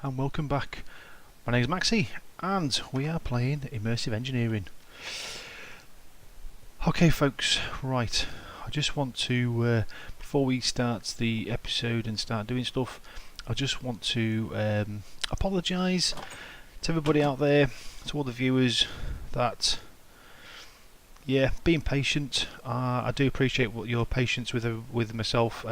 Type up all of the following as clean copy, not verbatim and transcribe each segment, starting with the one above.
and welcome back. My name is Maxi and we are playing Immersive Engineering. Okay folks, right, I just want to, before we start the episode and start doing stuff, I just want to apologise to everybody out there, to all the viewers, that being patient. I do appreciate your patience with myself.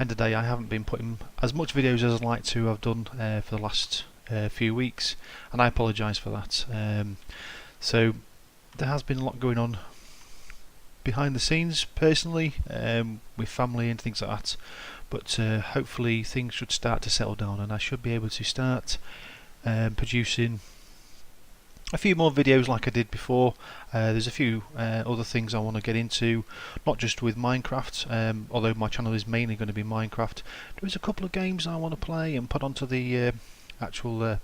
End of the day, I haven't been putting as much videos as I'd like to have done for the last few weeks, and I apologise for that. So there has been a lot going on behind the scenes personally, with family and things like that, but hopefully things should start to settle down and I should be able to start producing a few more videos like I did before. There's a few other things I want to get into, not just with Minecraft, although my channel is mainly going to be Minecraft. There's a couple of games I want to play and put onto the actual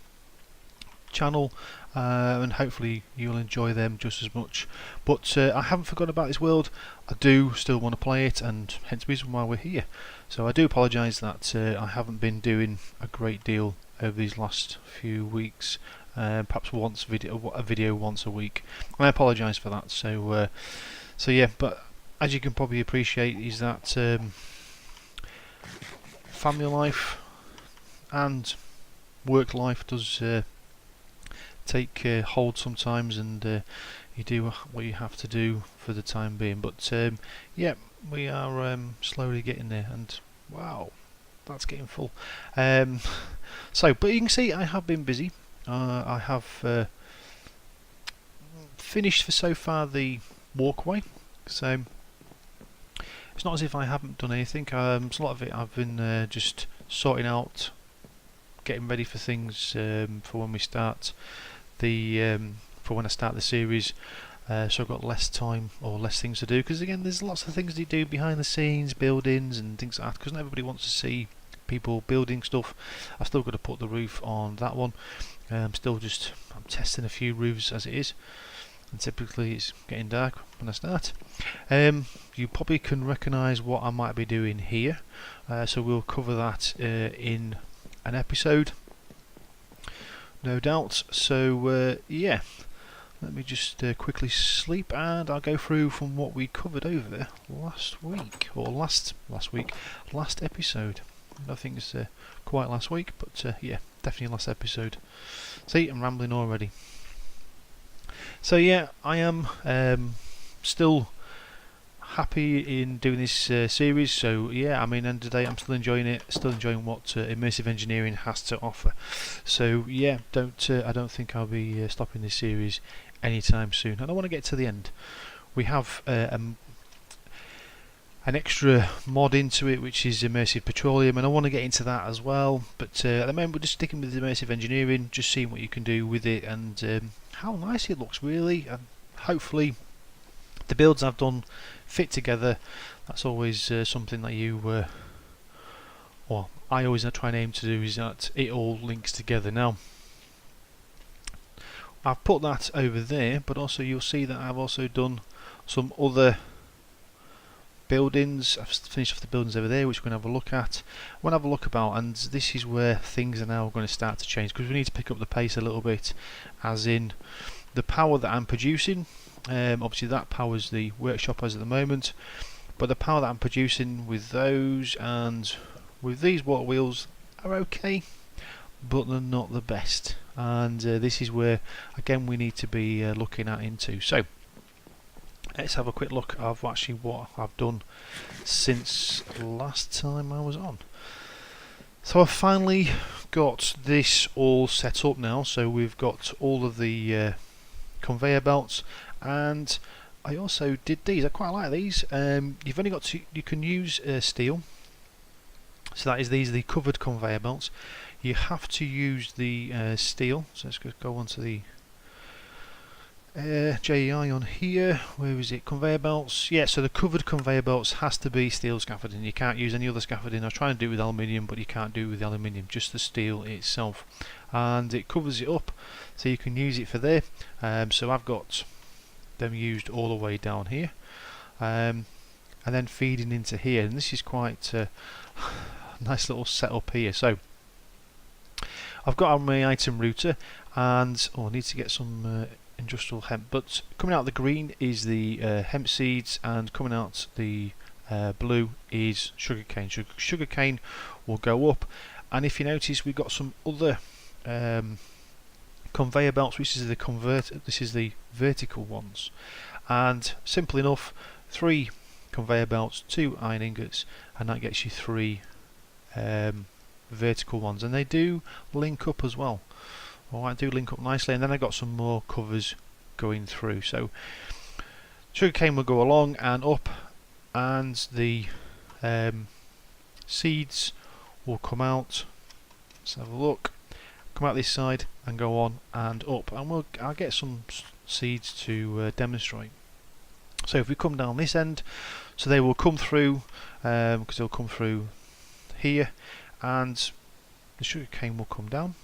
channel, and hopefully you'll enjoy them just as much. But I haven't forgotten about this world. I do still want to play it, and hence the reason why we're here. So I do apologise that I haven't been doing a great deal over these last few weeks. Perhaps a video once a week. I apologise for that. So yeah, but as you can probably appreciate, is that family life and work life does take hold sometimes, and you do what you have to do for the time being. But yeah, we are slowly getting there, and wow, that's getting full. So, but you can see I have been busy. I have finished for so far the walkway, so it's not as if I haven't done anything. So a lot of it I've been just sorting out, getting ready for things for when we start the for when I start the series. So I've got less time or less things to do, because again there's lots of things to do behind the scenes, buildings and things like that, because not everybody wants to see people building stuff. I've still got to put the roof on that one. I'm testing a few roofs as it is, and typically it's getting dark when I start. You probably can recognise what I might be doing here, so we'll cover that in an episode, no doubt. So yeah, let me just quickly sleep and I'll go through from what we covered over last week, or last episode. I think it's quite last week, but yeah, definitely last episode. See, I'm rambling already. So yeah, I am still happy in doing this series. So yeah, I mean, end of the day, I'm still enjoying it, still enjoying what Immersive Engineering has to offer. So yeah, I don't think I'll be stopping this series anytime soon, and I want to get to the end. We have an extra mod into it, which is Immersive Petroleum, and I want to get into that as well. But at the moment we're just sticking with Immersive Engineering, just seeing what you can do with it, and how nice it looks really, and hopefully the builds I've done fit together. That's always something that you or I always try and aim to do, is that it all links together. Now I've put that over there, but also you'll see that I've also done some other buildings. I've finished off the buildings over there, which we're going to have a look at. We'll have a look about, and this is where things are now going to start to change, because we need to pick up the pace a little bit, as in the power that I'm producing. Obviously that powers the workshop as at the moment, but the power that I'm producing with those and with these water wheels are okay, but they're not the best, and this is where again we need to be looking at into. So let's have a quick look of actually what I've done since last time I was on. So I've finally got this all set up now. So we've got all of the conveyor belts, and I also did these. I quite like these. You've only got you can use steel. So that is, these are the covered conveyor belts. You have to use the steel. So let's go on to the JEI on here. Where is it? Conveyor belts. Yeah, so the covered conveyor belts has to be steel scaffolding. You can't use any other scaffolding. I was trying to do it with aluminium, but you can't do it with aluminium, just the steel itself, and it covers it up, so you can use it for there. So I've got them used all the way down here, and then feeding into here, and this is quite a nice little setup here. So I've got on my item router, and I need to get some industrial hemp. But coming out the green is the hemp seeds, and coming out the blue is sugarcane. Sugarcane will go up, and if you notice, we've got some other conveyor belts, which is this is the vertical ones, and simple enough, 3 conveyor belts, 2 iron ingots, and that gets you 3 vertical ones, and they do link up as well. Alright, do link up nicely, and then I got some more covers going through. So sugarcane will go along and up, and the seeds will come out. Let's have a look. Come out this side and go on and up, and I'll get some seeds to demonstrate. So if we come down this end, so they will come through, because they'll come through here, and the sugarcane will come down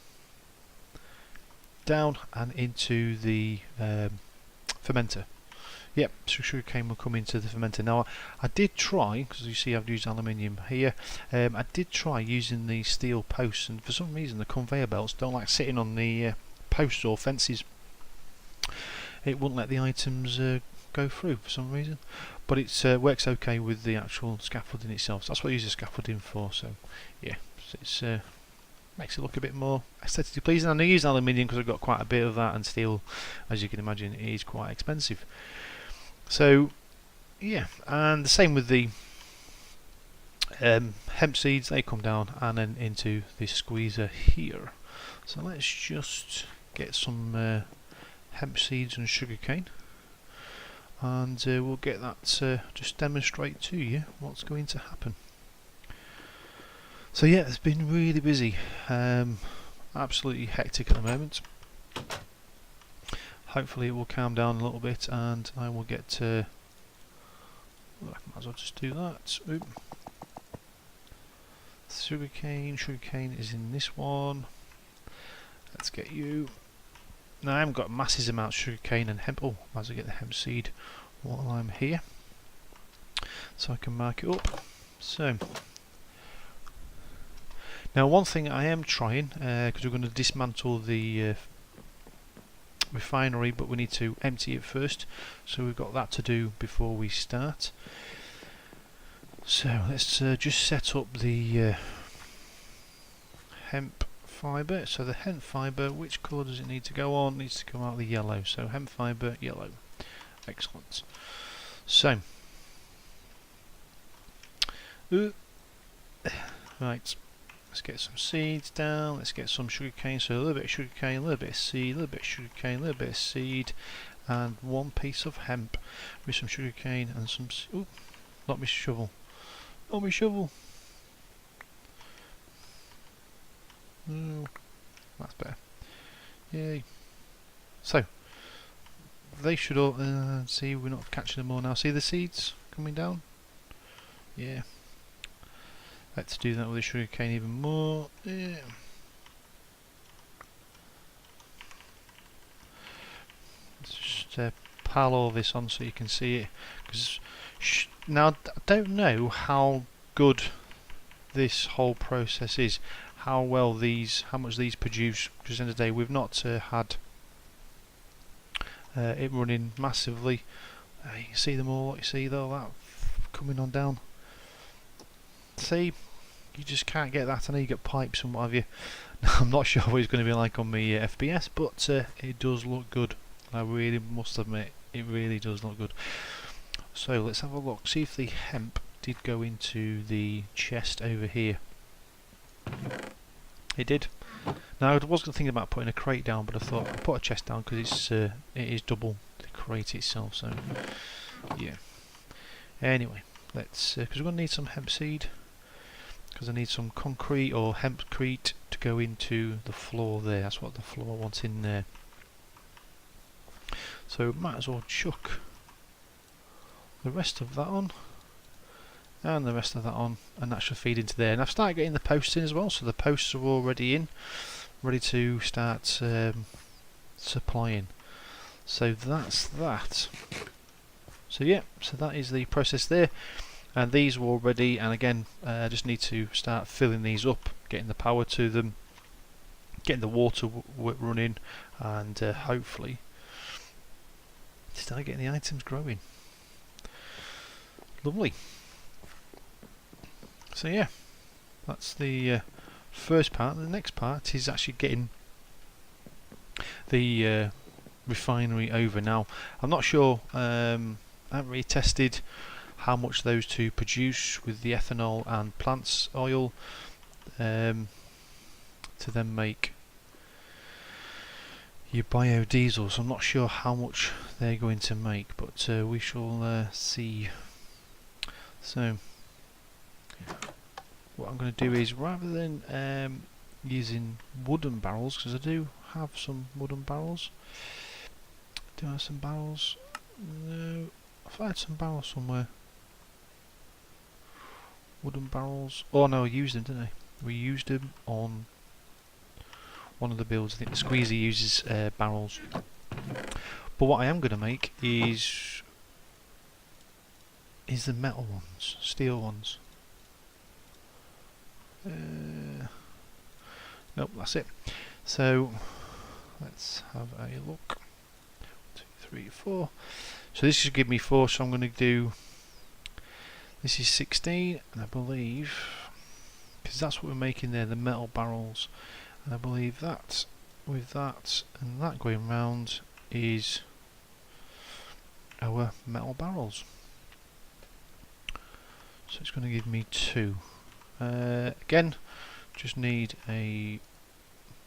and into the fermenter. Yep, so sugarcane will come into the fermenter. Now I did try, because you see I've used aluminium here, I did try using the steel posts, and for some reason the conveyor belts don't like sitting on the posts or fences. It wouldn't let the items go through for some reason, but it works okay with the actual scaffolding itself. So that's what I use the scaffolding for. So yeah, it's makes it look a bit more aesthetically pleasing. And I use aluminium because I've got quite a bit of that, and steel, as you can imagine, is quite expensive. So yeah, and the same with the hemp seeds. They come down and then into this squeezer here. So let's just get some hemp seeds and sugarcane, and we'll get that just demonstrate to you what's going to happen. So yeah, it's been really busy, absolutely hectic at the moment. Hopefully it will calm down a little bit, and I will get to, well, I might as well just do that. Oop. Sugarcane is in this one. Let's get you. Now I haven't got masses amounts of sugarcane and hemp. Oh, might as well get the hemp seed while I'm here, so I can mark it up. So now one thing I am trying, because we're going to dismantle the refinery, but we need to empty it first, so we've got that to do before we start. So let's just set up the hemp fibre. So the hemp fibre, which colour does it need to go on? It needs to come out the yellow. So hemp fibre, yellow. Excellent. So right, let's get some seeds down. Let's get some sugarcane. So a little bit of sugarcane, a little bit of seed, a little bit of sugarcane, a little bit of seed, and one piece of hemp with some sugarcane and some. Ooh, not my shovel. Not my shovel. Oh, that's better. Yay. So they should all see, we're not catching them all now. See the seeds coming down? Yeah. Let's do that with the sugarcane even more. Yeah. Let's just pile all this on so you can see it. Because now I don't know how good this whole process is, how much these produce. Because at the end of the day, we've not had it running massively. You can see them all. You see though that coming on down. See, you just can't get that. I know you get pipes and what have you. I'm not sure what it's going to be like on my FPS, but it does look good. I really must admit, it really does look good. So let's have a look, see if the hemp did go into the chest over here. It did. Now I was thinking about putting a crate down, but I thought I'll put a chest down because it is double the crate itself. So yeah. Anyway, let's because we're going to need some hemp seed, because I need some concrete or hempcrete to go into the floor there. That's what the floor wants in there. So might as well chuck the rest of that on, and the rest of that on, and that should feed into there. And I've started getting the posts in as well, so the posts are already in, ready to start supplying. So that's that. So yeah, so that is the process there, and these are all ready. And again, I just need to start filling these up, getting the power to them, getting the water running, and hopefully start getting the items growing. Lovely. So yeah, that's the first part. The next part is actually getting the refinery over. Now I'm not sure, I haven't really tested how much those two produce with the ethanol and plants oil to then make your biodiesel, so I'm not sure how much they're going to make, but we shall see. So what I'm going to do is, rather than using wooden barrels, because I do have some wooden barrels. Do I have some barrels? No, I've had some barrels somewhere. Wooden barrels. Oh no, I used them, didn't I? We used them on one of the builds. I think the squeezer uses barrels. But what I am going to make is the metal ones, steel ones. Nope, that's it. So let's have a look. 1, 2, 3, 4. So this should give me 4. So I'm going to do. This is 16, and I believe, because that's what we're making there, the metal barrels. And I believe that with that and that going round is our metal barrels. So it's going to give me 2. Again, just need a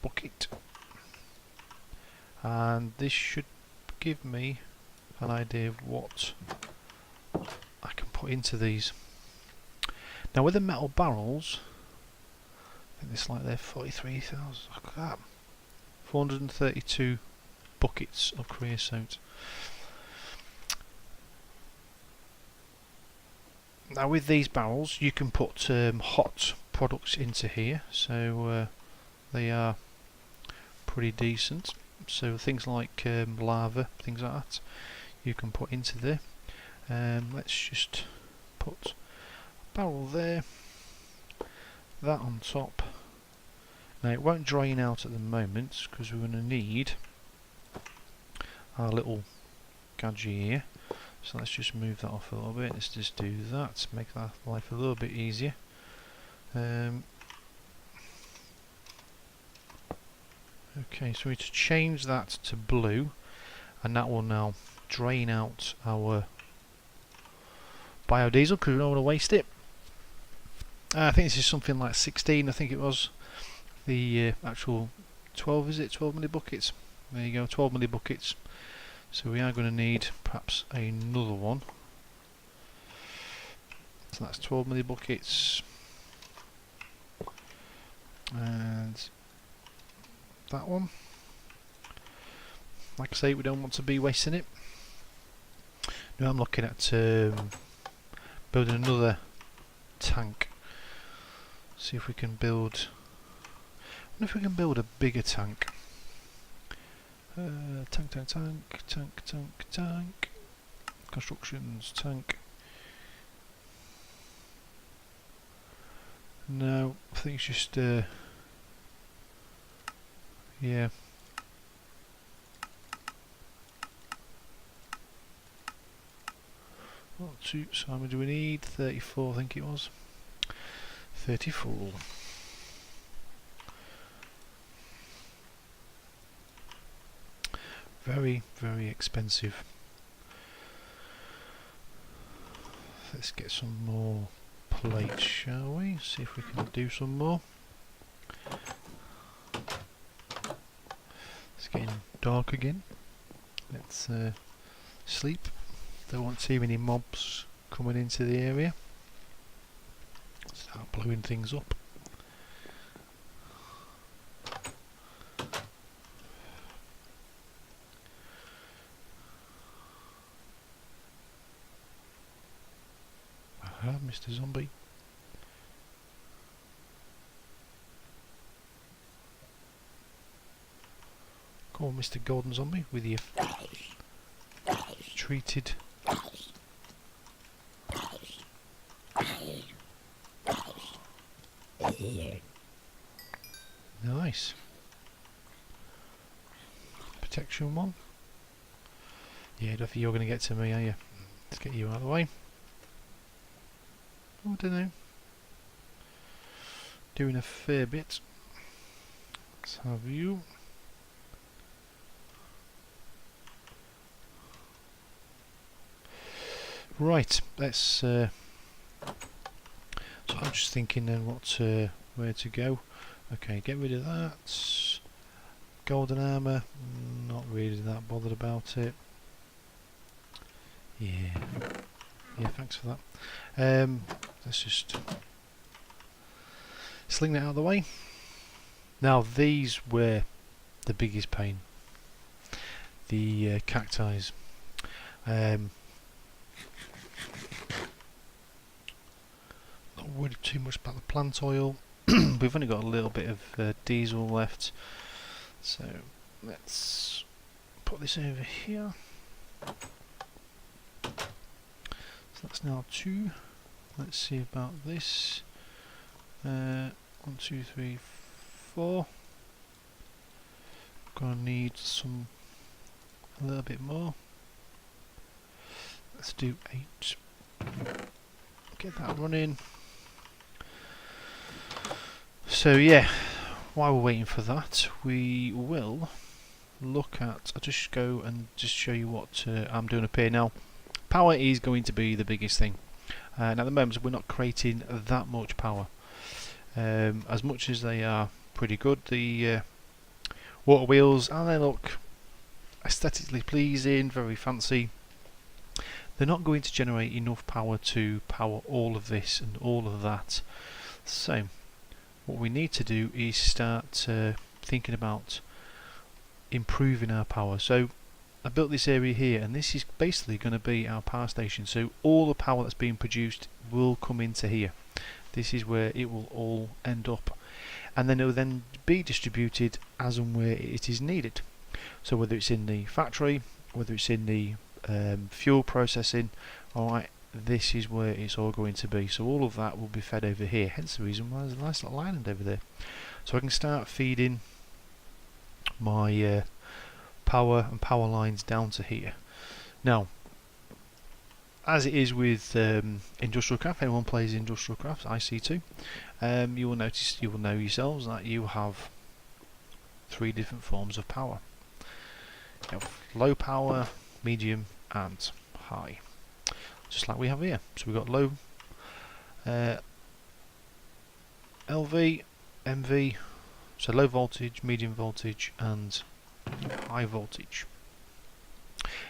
bucket, and this should give me an idea of what I can put into these. Now with the metal barrels, I think it's like they're 43,000. Look at that, 432 buckets of creosote. Now with these barrels you can put hot products into here, so they are pretty decent. So things like lava, things like that, you can put into there. Let's just put a barrel there, that on top. Now it won't drain out at the moment because we're going to need our little gadget here. So let's just move that off a little bit. Let's just do that to make that life a little bit easier. Okay, so we need to change that to blue, and that will now drain out our biodiesel because we don't want to waste it. I think this is something like 16, I think it was. The actual 12, is it? 12 milli buckets. There you go, 12 milli buckets. So we are going to need perhaps another one. So that's 12 milli buckets. And that one. Like I say, we don't want to be wasting it. Now I'm looking at building another tank. See if we can build. I wonder if we can build a bigger tank. Tank. Constructions, tank. No, I think it's just yeah. So how many do we need? 34, I think it was. 34. Very, very expensive. Let's get some more plates, shall we? See if we can do some more. It's getting dark again. Let's sleep. Don't want too many mobs coming into the area. Start blowing things up. Aha, Mr. Zombie. Come on, Mr. Golden Zombie, with your treated. Nice. Detection 1. Yeah, Duffy, you're going to get to me, are you? Let's get you out of the way. Oh, I don't know. Doing a fair bit. Let's have you. Right, let's. So I'm just thinking then where to go. Okay, get rid of that. Golden armour, not really that bothered about it. Yeah, thanks for that. Let's just sling that out of the way. Now these were the biggest pain. The cacti. Not worried too much about the plant oil. We've only got a little bit of diesel left, so let's put this over here. So that's now 2. Let's see about this. 1, 2, 3, 4. Gonna need a little bit more. Let's do 8. Get that running. So yeah, while we're waiting for that, we will look at. I'll just go and just show you what I'm doing up here now. Power is going to be the biggest thing, and at the moment we're not creating that much power. As much as they are pretty good, the water wheels, and they look aesthetically pleasing, very fancy. They're not going to generate enough power to power all of this and all of that. So what we need to do is start thinking about improving our power. So I built this area here, and this is basically going to be our power station. So all the power that's being produced will come into here. This is where it will all end up, and then it will then be distributed as and where it is needed. So whether it's in the factory, whether it's in the fuel processing, alright, this is where it's all going to be. So all of that will be fed over here, hence the reason why there's a nice little island over there. So I can start feeding my power and power lines down to here. Now, as it is with industrial craft, anyone plays industrial craft, IC2, you will know yourselves that you have 3 different forms of power. You have low power, medium and high, just like we have here. So we've got low, LV, MV, so low voltage, medium voltage and high voltage.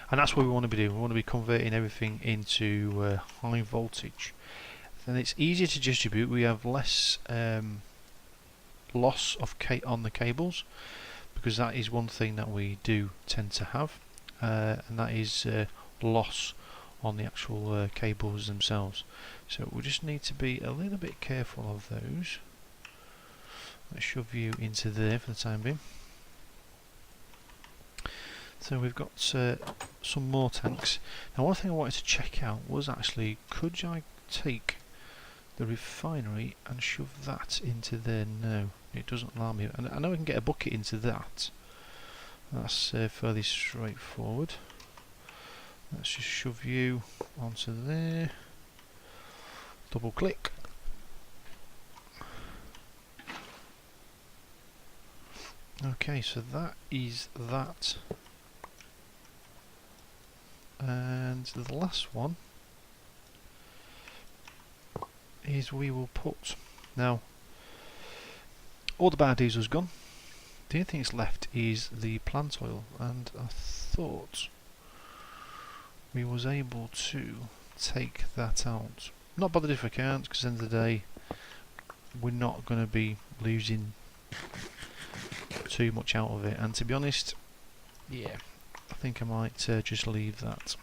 And that's what we want to be doing. We want to be converting everything into high voltage. Then it's easier to distribute. We have less loss of on the cables, because that is one thing that we do tend to have, and that is loss on the actual cables themselves. So we just need to be a little bit careful of those. Let's shove you into there for the time being. So we've got some more tanks. Now one thing I wanted to check out was actually, could I take the refinery and shove that into there? No, it doesn't allow me. And I know I can get a bucket into that. That's fairly straightforward. Let's just shove you onto there. Double click. Okay, so that is that. And the last one is we will put, now all the biodiesel's gone. The only thing that's left is the plant oil, and I thought we was able to take that out. Not bothered if I can't, because at the end of the day we're not going to be losing too much out of it, and to be honest, yeah, I think I might just leave that.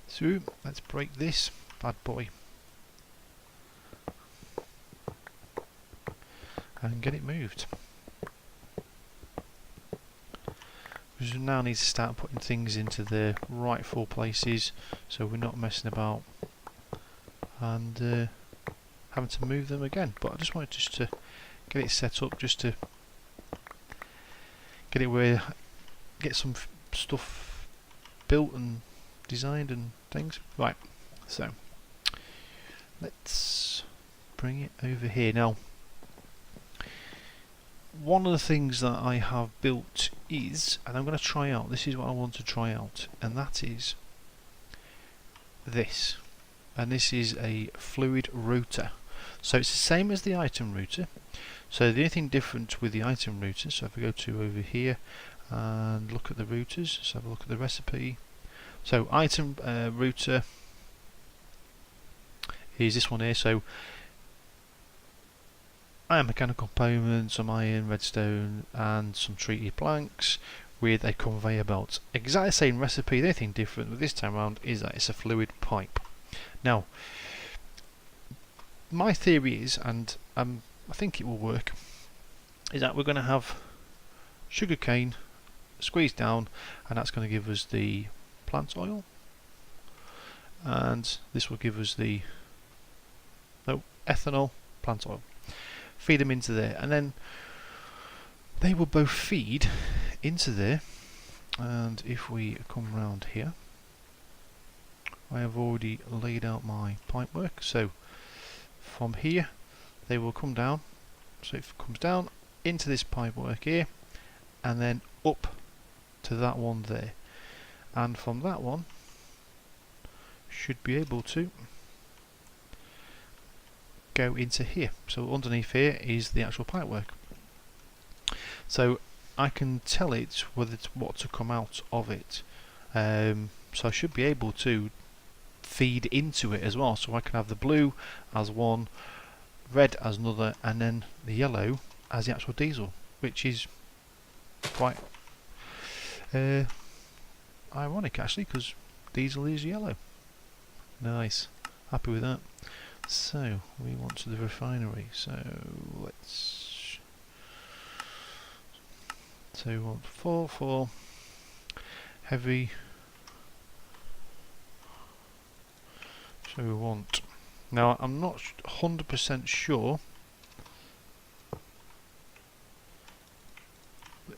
So let's break this bad boy and get it moved. We now need to start putting things into their rightful places, so we're not messing about and having to move them again. But I just wanted just to get it set up, just to get it where get some stuff built and designed and things. Right, so let's bring it over here now. One of the things that I have built is, and I'm going to try out, this is what I want to try out, and that is this. And this is a fluid router. So it's the same as the item router. So the only thing different with the item router, so if we go to over here and look at the routers, let's have a look at the recipe. So item router is this one here. So iron mechanical components, some iron, redstone and some treated planks with a conveyor belt. Exactly the same recipe. The only thing different with this time around is that it's a fluid pipe. Now my theory is, and I think it will work, is that we're going to have sugarcane squeezed down, and that's going to give us the plant oil, and this will give us the ethanol, plant oil. Feed them into there, and then they will both feed into there. And if we come round here, I have already laid out my pipe work. So from here they will come down, so it comes down into this pipe work here and then up to that one there, and from that one should be able to go into here. So underneath here is the actual pipe work, so I can tell it whether it's what to come out of it. So I should be able to feed into it as well, so I can have the blue as one, red as another, and then the yellow as the actual diesel, which is quite ironic actually, because diesel is yellow. Nice, happy with that. So we want to the refinery, so let's, so we want 4 heavy. So we want, now I'm not 100% sure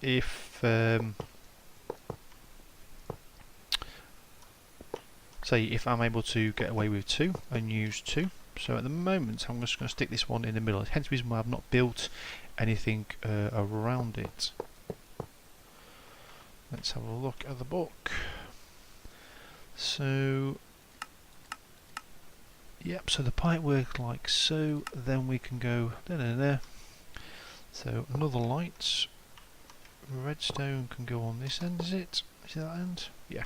if say if I'm able to get away with 2 and use 2. So at the moment I'm just going to stick this one in the middle, hence the reason why I've not built anything around it. Let's have a look at the book. So yep, so the pipe work like so, then we can go there. So another light, redstone can go on this end, is it? Is it that end? Yeah.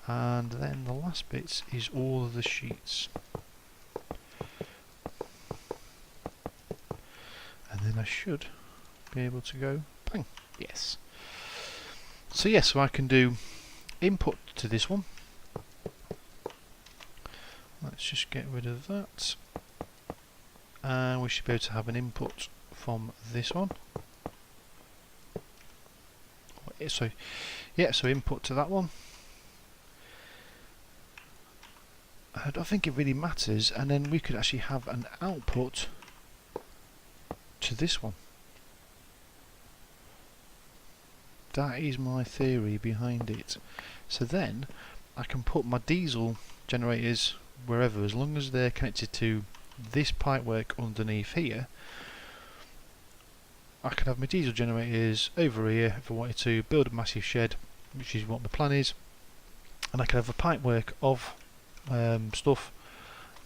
And then the last bit is all of the sheets. And then I should be able to go bang. Yes. So yes, so I can do input to this one. Let's just get rid of that, and we should be able to have an input from this one. So yeah, so input to that one. I don't think it really matters, and then we could actually have an output to this one. That is my theory behind it. So then I can put my diesel generators wherever, as long as they're connected to this pipework underneath here. I can have my diesel generators over here if I wanted to build a massive shed, which is what my plan is, and I can have a pipework of stuff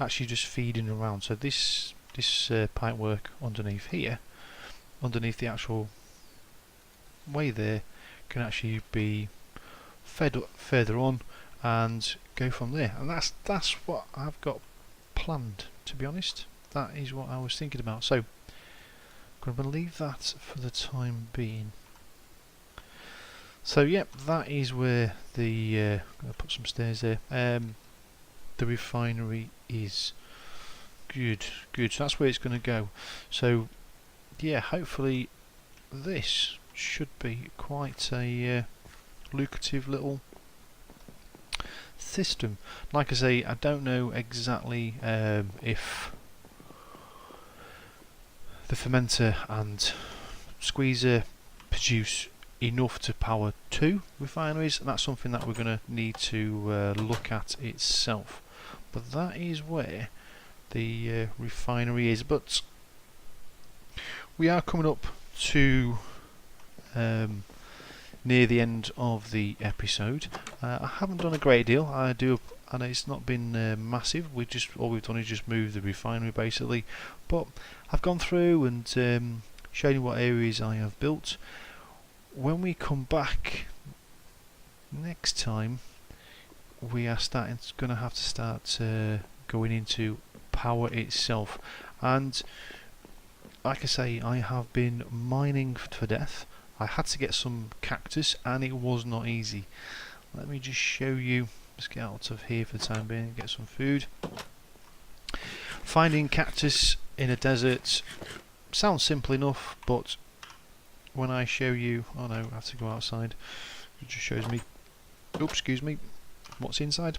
actually just feeding around. So this pipework underneath here, underneath the actual way there, can actually be fed up further on and go from there, and that's what I've got planned, to be honest. That is what I was thinking about. So I'm going to leave that for the time being. So yep, that is where the I'm going to put some stairs there. The refinery is good. So that's where it's going to go. So yeah, hopefully this should be quite a lucrative little system. Like I say, I don't know exactly if the fermenter and squeezer produce enough to power 2 refineries, and that's something that we're going to need to look at itself. But that is where the refinery is. But we are coming up to near the end of the episode. I haven't done a great deal. I know it's not been massive. All we've done is just move the refinery basically. But I've gone through and shown you what areas I have built. When we come back next time, we are going to have to start going into power itself. And like I say, I have been mining for death. I had to get some cactus and it was not easy. Let me just show you. Let's get out of here for the time being and get some food. Finding cactus in a desert sounds simple enough, but when I show you, oh no, I have to go outside. It just shows me, oops, excuse me, what's inside.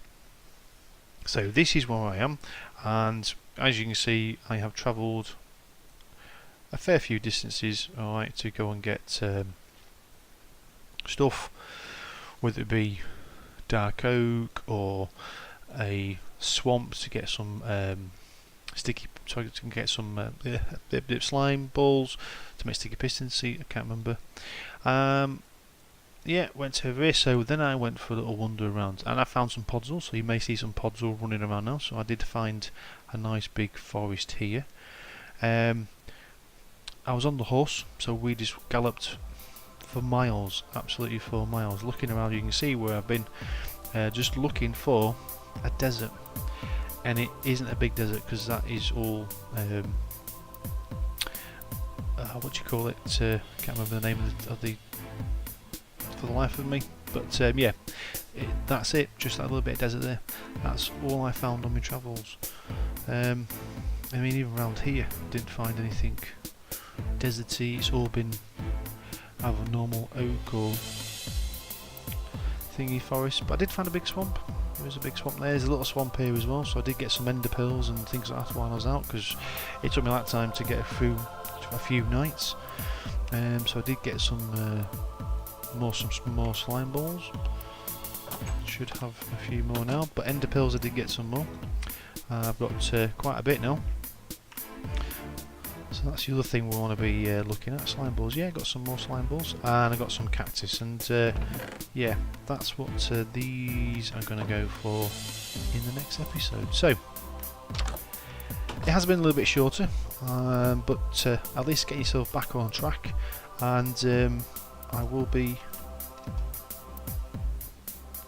So this is where I am, and as you can see, I have travelled a fair few distances, alright, to go and get stuff, whether it be dark oak or a swamp to get some to get some slime balls to make sticky pistons. See, I can't remember. Yeah, went over here. So then I went for a little wander around, and I found some podzol. So you may see some podzol running around now. So I did find a nice big forest here. I was on the horse, so we just galloped for miles, absolutely for miles. Looking around, you can see where I've been, just looking for a desert. And it isn't a big desert, because that is all what do you call it? Can't remember the name of the for the life of me. But yeah, that's it. Just that little bit of desert there. That's all I found on my travels. I mean, even around here, didn't find anything deserty. It's all been either normal oak or thingy forest. But I did find a big swamp. There was a big swamp there. There's a little swamp here as well, so I did get some ender pearls and things like that while I was out, because it took me that time to get through a few nights. So I did get some more slime balls. Should have a few more now, but ender pearls I did get some more. I've got quite a bit now. So that's the other thing we want to be looking at. Slime balls, yeah, got some more slime balls, and I got some cactus, and yeah, that's what these are going to go for in the next episode. So it has been a little bit shorter, but at least get yourself back on track, and I will be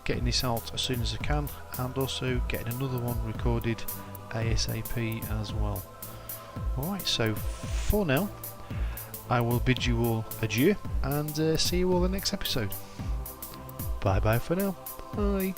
getting this out as soon as I can, and also getting another one recorded ASAP as well. Alright, so for now, I will bid you all adieu, and see you all in the next episode. Bye bye for now. Bye.